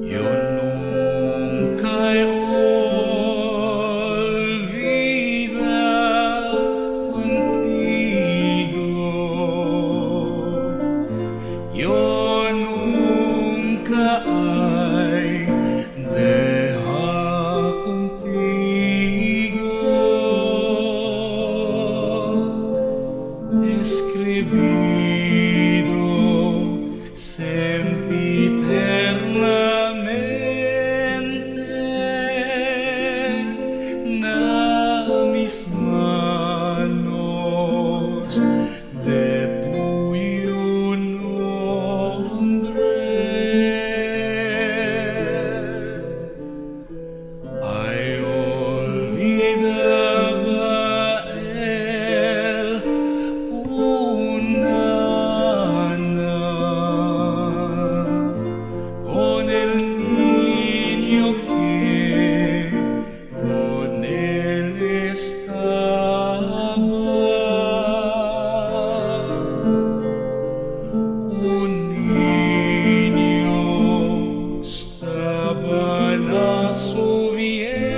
Yo nunca he olvidado contigo. Yo nunca he dejado contigo. Escribido sempiternamente na mis manos de tuyo nombre. Ay, olvidaba él una con el niño que con él estaba, un niño estaba en su vientre,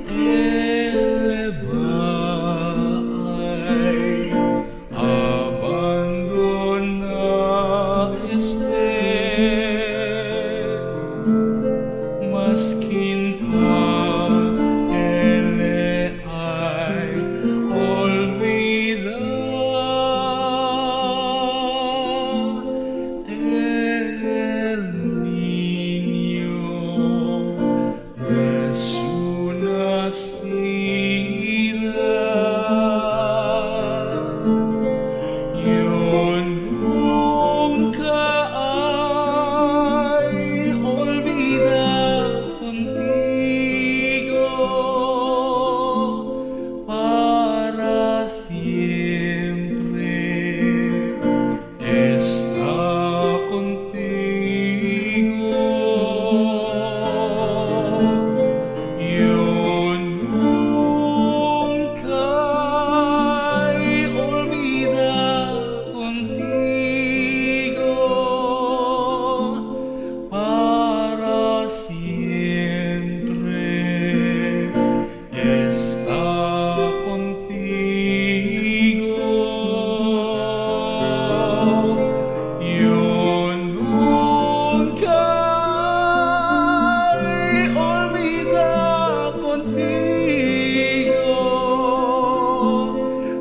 él le va a abandonar mas quinta él le hay olvidado el niño de su nacida. Yo nunca he olvidado contigo, para siempre está contigo. Yo nunca he olvidado contigo, para siempre está contigo. Yo nunca he olvidado contigo,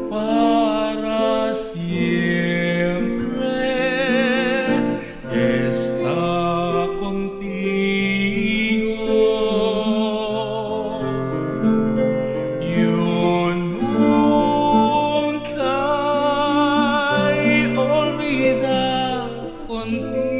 para siempre está contigo. Yo nunca he olvidado contigo.